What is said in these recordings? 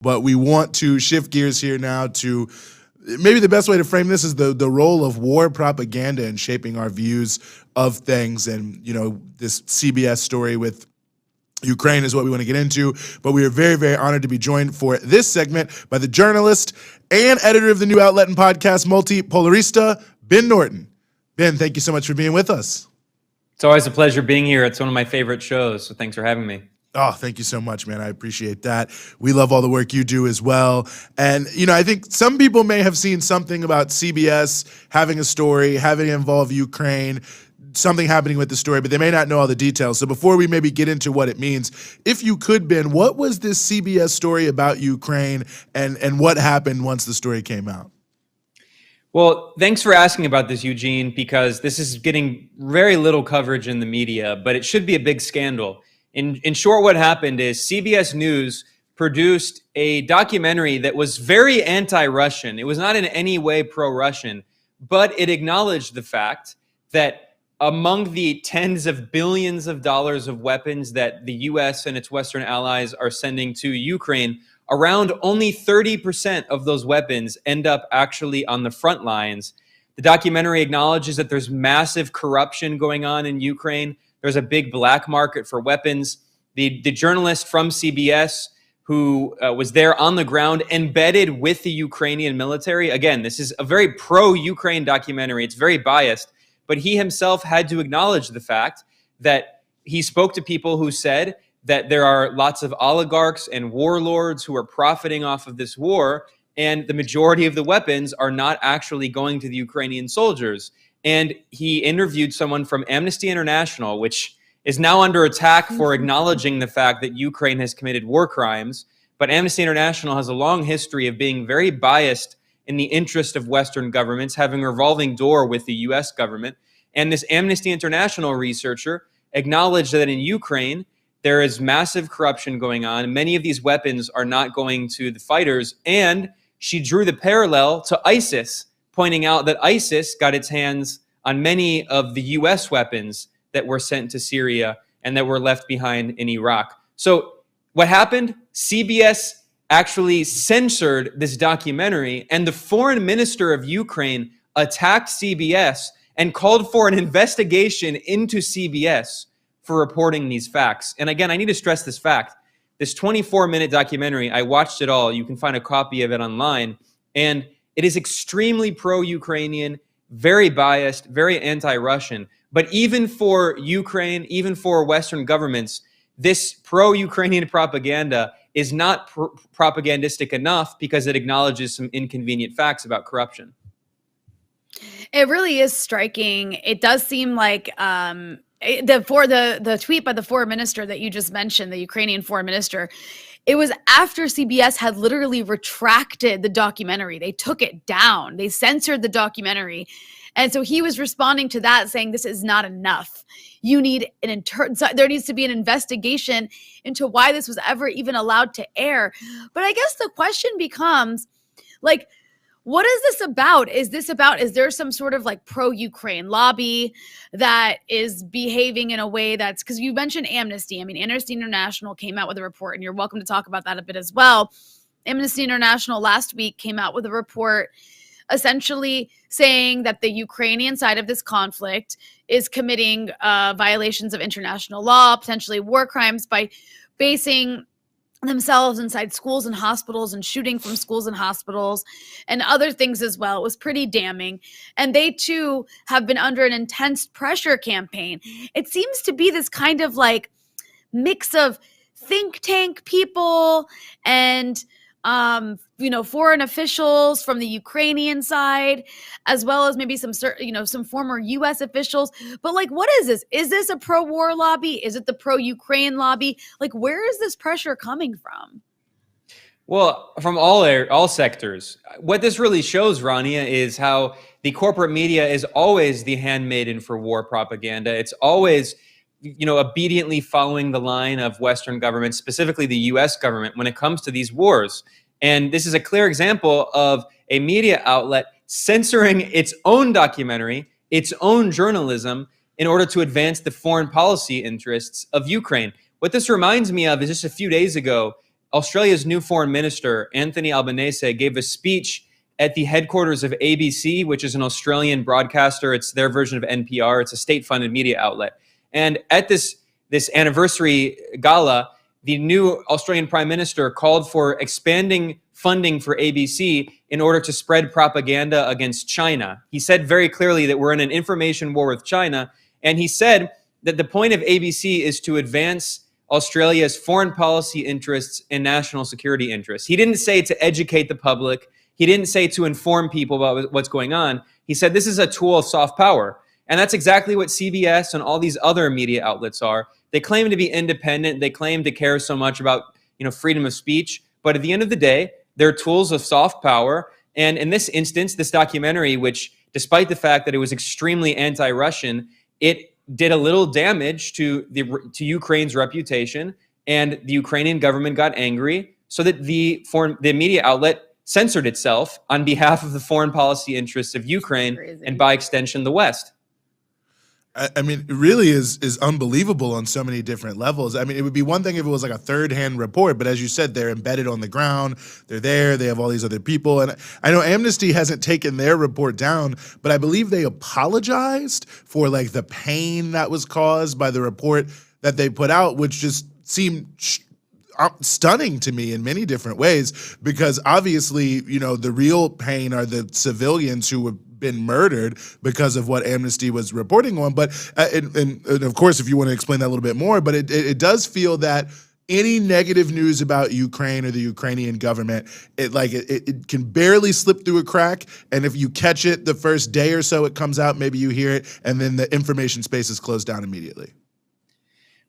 But we want to shift gears here now to maybe the best way to frame this is the role of war propaganda in shaping our views of things. And, this CBS story with Ukraine is what we want to get into. But we are very, very honored to be joined for this segment by the journalist and editor of the new outlet and podcast, Multipolarista, Ben Norton. Ben, thank you so much for being with us. It's always a pleasure being here. It's one of my favorite shows, so thanks for having me. Oh, thank you so much, man. I appreciate that. We love all the work you do as well. And, I think some people may have seen something about CBS having a story, having it involve Ukraine, something happening with the story, but they may not know all the details. So before we maybe get into what it means, if you could, Ben, what was this CBS story about Ukraine and what happened once the story came out? Well, thanks for asking about this, Eugene, because this is getting very little coverage in the media, but it should be a big scandal. In short, what happened is CBS News produced a documentary that was very anti-Russian. It was not in any way pro-Russian, but it acknowledged the fact that among the tens of billions of dollars of weapons that the U.S. and its Western allies are sending to Ukraine, around only 30% of those weapons end up actually on the front lines. The documentary acknowledges that there's massive corruption going on in Ukraine. There's a big black market for weapons. The journalist from CBS who was there on the ground, embedded with the Ukrainian military. Again, this is a very pro-Ukraine documentary. It's very biased, but he himself had to acknowledge the fact that he spoke to people who said that there are lots of oligarchs and warlords who are profiting off of this war, and the majority of the weapons are not actually going to the Ukrainian soldiers. And he interviewed someone from Amnesty International, which is now under attack for acknowledging the fact that Ukraine has committed war crimes. But Amnesty International has a long history of being very biased in the interest of Western governments, having a revolving door with the US government. And this Amnesty International researcher acknowledged that in Ukraine, there is massive corruption going on. Many of these weapons are not going to the fighters. And she drew the parallel to ISIS, pointing out that ISIS got its hands on many of the U.S. weapons that were sent to Syria and that were left behind in Iraq. So what happened? CBS actually censored this documentary, and the foreign minister of Ukraine attacked CBS and called for an investigation into CBS for reporting these facts. And again, I need to stress this fact. This 24-minute documentary, I watched it all. You can find a copy of it online. And it is extremely pro-Ukrainian, very biased, very anti-Russian. But even for Ukraine, even for Western governments, this pro-Ukrainian propaganda is not propagandistic enough because it acknowledges some inconvenient facts about corruption. It really is striking. It does seem like the tweet by the foreign minister that you just mentioned, the Ukrainian foreign minister, it was after CBS had literally retracted the documentary. They took it down. They censored the documentary. And so he was responding to that, saying this is not enough. You need there needs to be an investigation into why this was ever even allowed to air. But I guess the question becomes, like, what is this about? Is there some sort of like pro-Ukraine lobby that is behaving in a way that's, because you mentioned Amnesty. I mean, Amnesty International came out with a report, and you're welcome to talk about that a bit as well. Amnesty International last week came out with a report essentially saying that the Ukrainian side of this conflict is committing violations of international law, potentially war crimes, by basing themselves inside schools and hospitals and shooting from schools and hospitals and other things as well. It was pretty damning. And they too have been under an intense pressure campaign. It seems to be this kind of like mix of think tank people and foreign officials from the Ukrainian side, as well as maybe some former U.S. officials. But like, what is this? Is this a pro-war lobby? Is it the pro-Ukraine lobby? Like, where is this pressure coming from? Well, from all sectors. What this really shows, Rania, is how the corporate media is always the handmaiden for war propaganda. It's always, obediently following the line of Western governments, specifically the U.S. government, when it comes to these wars. And this is a clear example of a media outlet censoring its own documentary, its own journalism, in order to advance the foreign policy interests of Ukraine. What this reminds me of is just a few days ago, Australia's new foreign minister, Anthony Albanese, gave a speech at the headquarters of ABC, which is an Australian broadcaster. It's their version of NPR. It's a state-funded media outlet. And at this anniversary gala, the new Australian Prime Minister called for expanding funding for ABC in order to spread propaganda against China. He said very clearly that we're in an information war with China, and he said that the point of ABC is to advance Australia's foreign policy interests and national security interests. He didn't say to educate the public. He didn't say to inform people about what's going on. He said this is a tool of soft power. And that's exactly what CBS and all these other media outlets are. They claim to be independent. They claim to care so much about, freedom of speech. But at the end of the day, they're tools of soft power. And in this instance, this documentary, which despite the fact that it was extremely anti-Russian, it did a little damage to Ukraine's reputation, and the Ukrainian government got angry, so that the media outlet censored itself on behalf of the foreign policy interests of Ukraine and, by extension, the West. I mean, it really is unbelievable on so many different levels. I mean, it would be one thing if it was like a third-hand report, but as you said, they're embedded on the ground. They're there. They have all these other people. And I know Amnesty hasn't taken their report down, but I believe they apologized for like the pain that was caused by the report that they put out, which just seemed stunning to me in many different ways, because obviously, the real pain are the civilians who have been murdered because of what Amnesty was reporting on. But and of course, if you want to explain that a little bit more, but it does feel that any negative news about Ukraine or the Ukrainian government, it can barely slip through a crack. And if you catch it the first day or so it comes out, maybe you hear it, and then the information space is closed down immediately.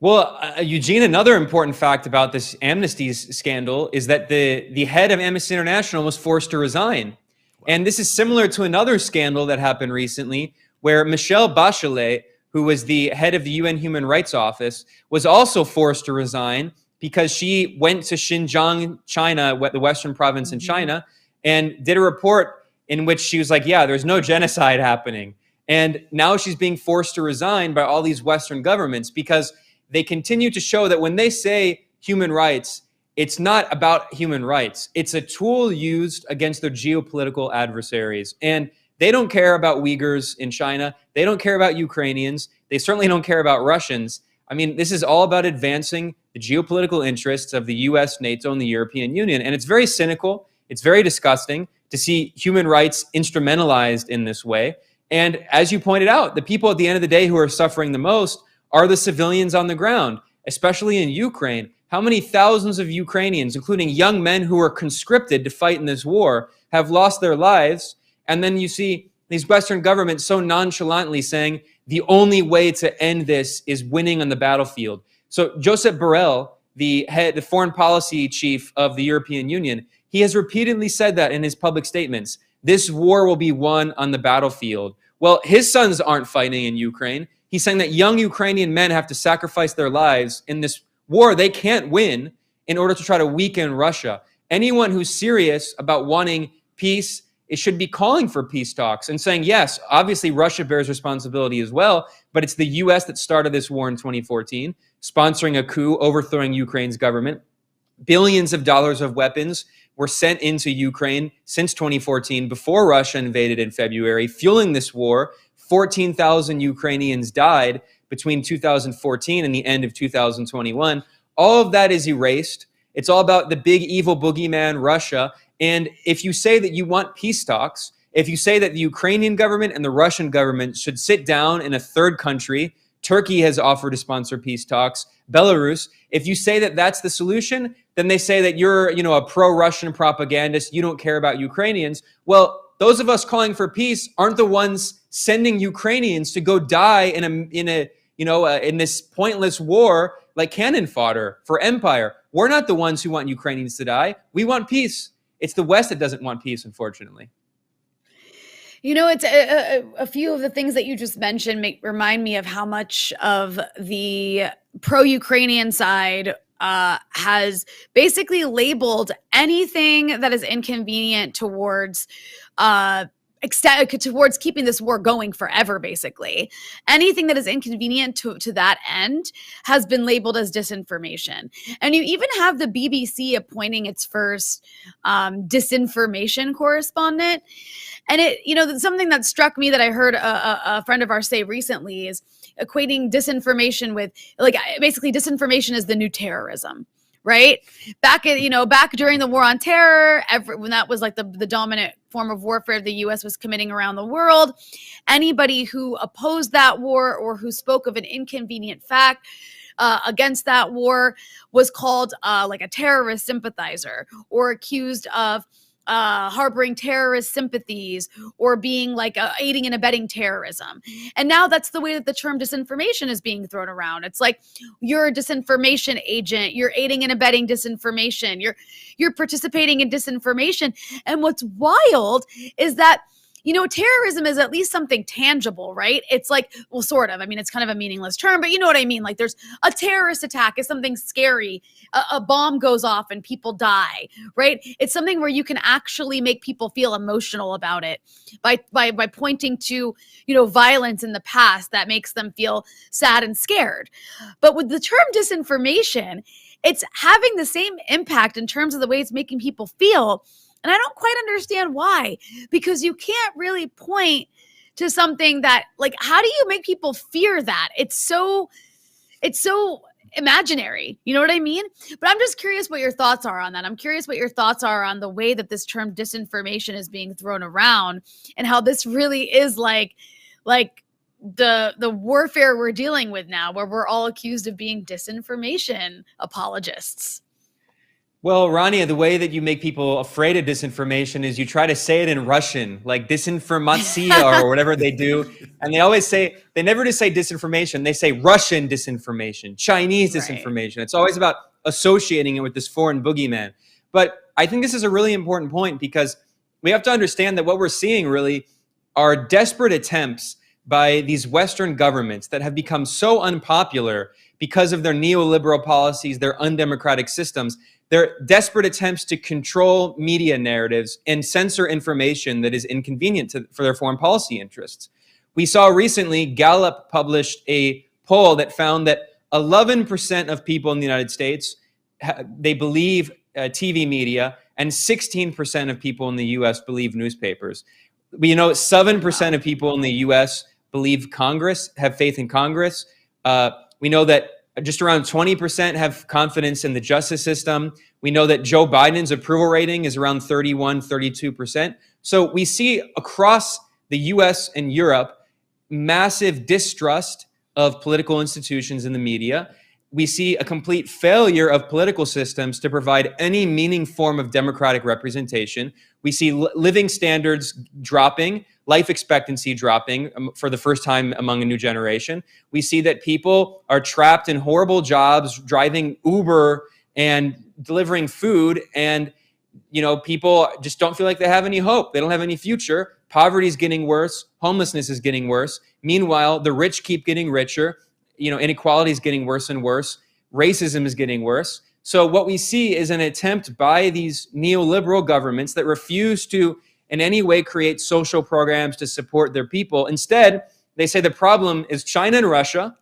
Well, Eugene, another important fact about this Amnesty scandal is that the head of Amnesty International was forced to resign. And this is similar to another scandal that happened recently, where Michelle Bachelet, who was the head of the UN Human Rights Office, was also forced to resign because she went to Xinjiang, China, the Western province in China, and did a report in which she was like, yeah, there's no genocide happening. And now she's being forced to resign by all these Western governments because they continue to show that when they say human rights, it's not about human rights. It's a tool used against their geopolitical adversaries. And they don't care about Uyghurs in China. They don't care about Ukrainians. They certainly don't care about Russians. I mean, this is all about advancing the geopolitical interests of the US, NATO, and the European Union. And it's very cynical. It's very disgusting to see human rights instrumentalized in this way. And as you pointed out, the people at the end of the day who are suffering the most are the civilians on the ground, especially in Ukraine. How many thousands of Ukrainians, including young men who are conscripted to fight in this war, have lost their lives? And then you see these Western governments so nonchalantly saying the only way to end this is winning on the battlefield. So Josep Borrell, the foreign policy chief of the European Union, he has repeatedly said that in his public statements. This war will be won on the battlefield. Well, his sons aren't fighting in Ukraine. He's saying that young Ukrainian men have to sacrifice their lives in this war they can't win in order to try to weaken Russia. Anyone who's serious about wanting peace, it should be calling for peace talks and saying, yes, obviously Russia bears responsibility as well, but it's the US that started this war in 2014, sponsoring a coup, overthrowing Ukraine's government. Billions of dollars of weapons were sent into Ukraine since 2014, before Russia invaded in February, fueling this war. 14,000 Ukrainians died between 2014 and the end of 2021. All of that is erased. It's all about the big evil boogeyman, Russia. And if you say that you want peace talks, if you say that the Ukrainian government and the Russian government should sit down in a third country, Turkey has offered to sponsor peace talks, Belarus, if you say that that's the solution, then they say that you're, a pro-Russian propagandist, you don't care about Ukrainians. Well, those of us calling for peace aren't the ones sending Ukrainians to go die in this pointless war like cannon fodder for empire. We're not the ones who want Ukrainians to die. We want peace. It's the West that doesn't want peace, unfortunately. It's a few of the things that you just mentioned remind me of how much of the pro-Ukrainian side has basically labeled anything that is inconvenient towards towards keeping this war going forever, basically. Anything that is inconvenient to that end has been labeled as disinformation. And you even have the BBC appointing its first disinformation correspondent. And something that struck me that I heard a friend of ours say recently is equating disinformation with, like, basically disinformation is the new terrorism. Right? Back during the war on terror, when that was like the dominant form of warfare the US was committing around the world, anybody who opposed that war or who spoke of an inconvenient fact against that war was called like a terrorist sympathizer, or accused of harboring terrorist sympathies, or being like aiding and abetting terrorism. And now that's the way that the term disinformation is being thrown around. It's like, you're a disinformation agent, you're aiding and abetting disinformation, you're participating in disinformation. And what's wild is that, terrorism is at least something tangible, right? It's like, well, sort of. I mean, it's kind of a meaningless term, but you know what I mean? Like, there's a terrorist attack is something scary. A bomb goes off and people die, right? It's something where you can actually make people feel emotional about it by pointing to, violence in the past that makes them feel sad and scared. But with the term disinformation, it's having the same impact in terms of the way it's making people feel. And I don't quite understand why, because you can't really point to something that, like, how do you make people fear that? It's so imaginary. You know what I mean? But I'm just curious what your thoughts are on that. I'm curious what your thoughts are on the way that this term disinformation is being thrown around, and how this really is like the warfare we're dealing with now, where we're all accused of being disinformation apologists. Well, Rania, the way that you make people afraid of disinformation is you try to say it in Russian, like disinformatsiya or whatever they do. And they never just say disinformation. They say Russian disinformation, Chinese disinformation. Right. It's always about associating it with this foreign boogeyman. But I think this is a really important point, because we have to understand that what we're seeing really are desperate attempts by these Western governments that have become so unpopular because of their neoliberal policies, their undemocratic systems. They're desperate attempts to control media narratives and censor information that is inconvenient for their foreign policy interests. We saw recently Gallup published a poll that found that 11% of people in the United States, they believe TV media, and 16% of people in the US believe newspapers. 7% of people in the US believe Congress, have faith in Congress. We know that just around 20% have confidence in the justice system. We know that Joe Biden's approval rating is around 31, 32%. So we see across the US and Europe massive distrust of political institutions in the media. We see a complete failure of political systems to provide any meaningful form of democratic representation. We see living standards dropping, life expectancy dropping for the first time among a new generation. We see that people are trapped in horrible jobs, driving Uber and delivering food, and people just don't feel like they have any hope. They don't have any future. Poverty is getting worse. Homelessness is getting worse. Meanwhile, the rich keep getting richer. Inequality is getting worse and worse. Racism is getting worse. So what we see is an attempt by these neoliberal governments that refuse to in any way create social programs to support their people. Instead, they say the problem is China and Russia.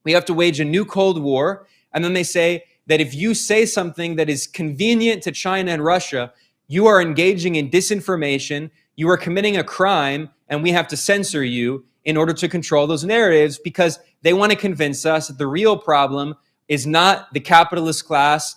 We have to wage a new Cold War. And then they say that if you say something that is convenient to China and Russia, you are engaging in disinformation, you are committing a crime, and we have to censor you in order to control those narratives, because they want to convince us that the real problem is not the capitalist class,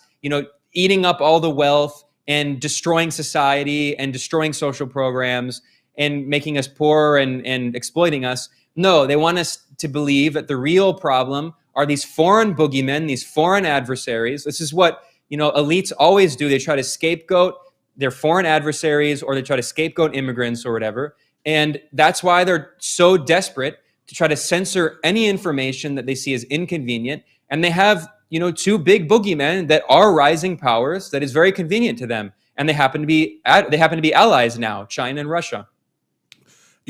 eating up all the wealth and destroying society and destroying social programs and making us poor and exploiting us. No, they want us to believe that the real problem are these foreign boogeymen, these foreign adversaries. This is what, elites always do. They try to scapegoat their foreign adversaries, or they try to scapegoat immigrants or whatever. And that's why they're so desperate to try to censor any information that they see as inconvenient. And they have, two big boogeymen that are rising powers that is very convenient to them. And they happen to be allies now, China and Russia.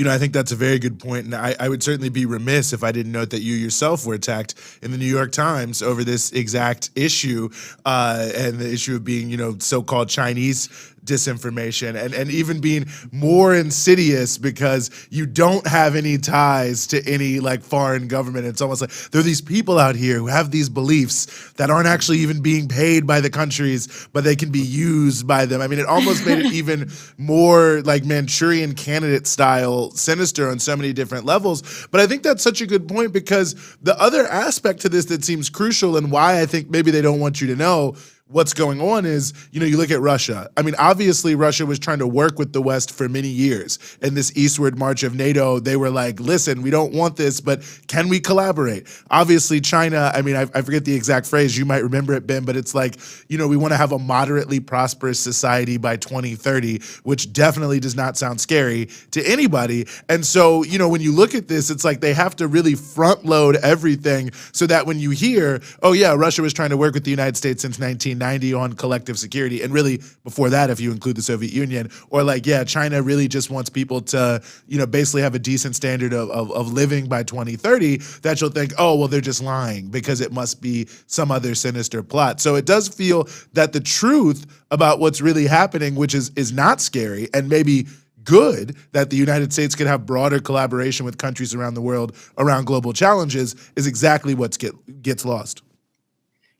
I think that's a very good point, and I would certainly be remiss if I didn't note that you yourself were attacked in the New York Times over this exact issue, and the issue of being, so-called Chinese disinformation and even being more insidious because you don't have any ties to any like foreign government. It's almost like there are these people out here who have these beliefs that aren't actually even being paid by the countries, but they can be used by them. I mean, it almost made it even more like Manchurian Candidate style sinister on so many different levels. But I think that's such a good point, because the other aspect to this that seems crucial and why I think maybe they don't want you to know what's going on is, you know, you look at Russia. I mean, obviously Russia was trying to work with the West for many years. In this eastward march of NATO, they were like, listen, we don't want this, but can we collaborate? Obviously China, I mean, I forget the exact phrase, you might remember it, Ben, but it's like, you know, we want to have a moderately prosperous society by 2030, which definitely does not sound scary to anybody. And so, you know, when you look at this, it's like they have to really front load everything so that when you hear, oh yeah, Russia was trying to work with the United States since 1990 on collective security, and really before that, if you include the Soviet Union, or like, yeah, China really just wants people to, you know, basically have a decent standard of living by 2030, that you'll think, oh, well, they're just lying because it must be some other sinister plot. So it does feel that the truth about what's really happening, which is not scary and maybe good, that the United States could have broader collaboration with countries around the world around global challenges, is exactly what gets lost.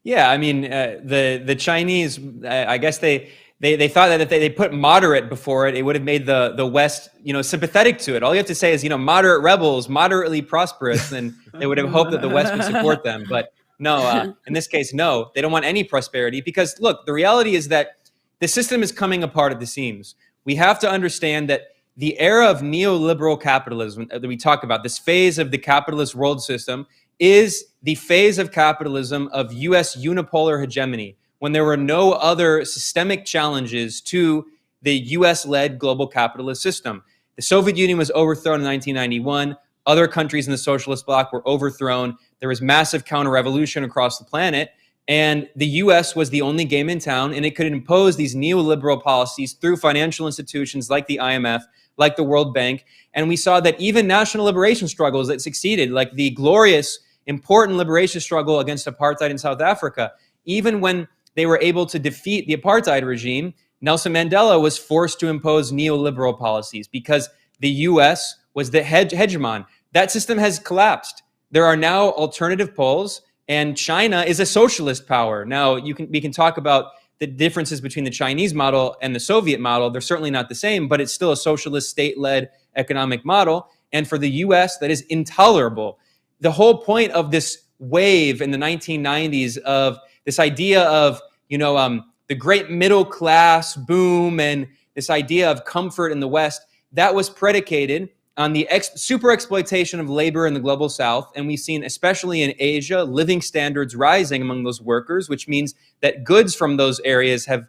Yeah, I mean, the Chinese, I guess they thought that if they put moderate before it, it would have made the West, you know, sympathetic to it. All you have to say is, you know, moderate rebels, moderately prosperous, and they would have hoped that the West would support them. But no, in this case, no, they don't want any prosperity, because look, the reality is that the system is coming apart at the seams. We have to understand that the era of neoliberal capitalism that we talk about, this phase of the capitalist world system, is the phase of capitalism of U.S. unipolar hegemony, when there were no other systemic challenges to the U.S.-led global capitalist system. The Soviet Union was overthrown in 1991. Other countries in the socialist bloc were overthrown. There was massive counter-revolution across the planet, and the U.S. was the only game in town, and it could impose these neoliberal policies through financial institutions like the IMF, like the World Bank. And we saw that even national liberation struggles that succeeded, like the glorious important liberation struggle against apartheid in South Africa, even when they were able to defeat the apartheid regime, Nelson Mandela was forced to impose neoliberal policies because the U.S. was the hegemon. That system has collapsed. There are now alternative poles, and China is a socialist power. Now, we can talk about the differences between the Chinese model and the Soviet model. They're certainly not the same, but it's still a socialist state-led economic model. And for the U.S., that is intolerable. The whole point of this wave in the 1990s of this idea of, you know, the great middle class boom and this idea of comfort in the West, that was predicated on the super exploitation of labor in the global South. And we've seen, especially in Asia, living standards rising among those workers, which means that goods from those areas have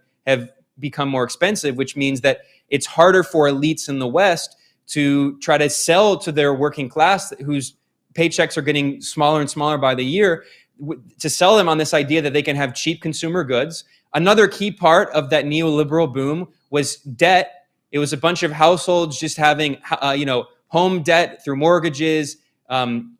become more expensive, which means that it's harder for elites in the West to try to sell to their working class, whose paychecks are getting smaller and smaller by the year, to sell them on this idea that they can have cheap consumer goods. Another key part of that neoliberal boom was debt. It was a bunch of households just having, home debt through mortgages,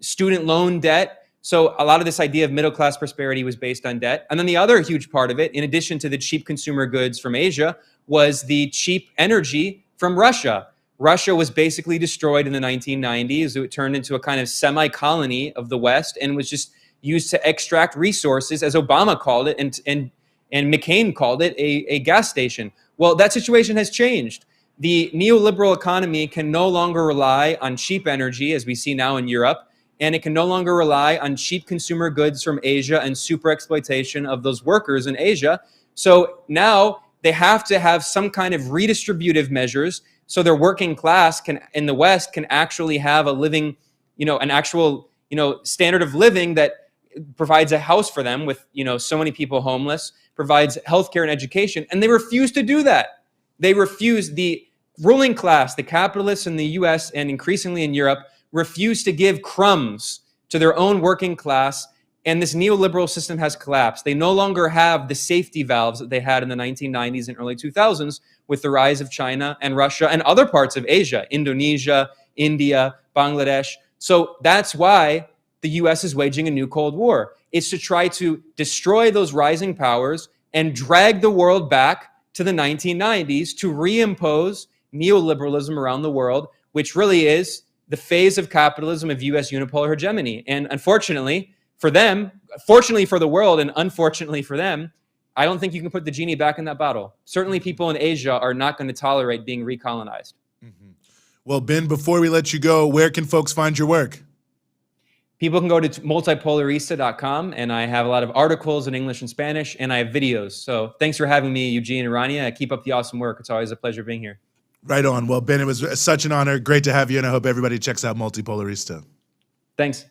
student loan debt. So a lot of this idea of middle class prosperity was based on debt. And then the other huge part of it, in addition to the cheap consumer goods from Asia, was the cheap energy from Russia. Russia was basically destroyed in the 1990s. It turned into a kind of semi-colony of the West and was just used to extract resources, as Obama called it, and McCain called it, a gas station. Well, that situation has changed. The neoliberal economy can no longer rely on cheap energy, as we see now in Europe, and it can no longer rely on cheap consumer goods from Asia and super exploitation of those workers in Asia. So now they have to have some kind of redistributive measures so their working class in the West can actually have a living, an actual, standard of living that provides a house for them with, so many people homeless, provides healthcare and education. And they refuse to do that. They refuse. The ruling class, the capitalists in the US and increasingly in Europe, refuse to give crumbs to their own working class. And this neoliberal system has collapsed. They no longer have the safety valves that they had in the 1990s and early 2000s with the rise of China and Russia and other parts of Asia, Indonesia, India, Bangladesh. So that's why the US is waging a new Cold War. It's to try to destroy those rising powers and drag the world back to the 1990s to reimpose neoliberalism around the world, which really is the phase of capitalism of US unipolar hegemony. And unfortunately for them, fortunately for the world, and unfortunately for them, I don't think you can put the genie back in that bottle. Certainly people in Asia are not going to tolerate being recolonized. Mm-hmm. Well, Ben, before we let you go, where can folks find your work? People can go to multipolarista.com, and I have a lot of articles in English and Spanish, and I have videos. So thanks for having me, Eugene and Rania. Keep up the awesome work. It's always a pleasure being here. Right on. Well, Ben, it was such an honor. Great to have you, and I hope everybody checks out Multipolarista. Thanks.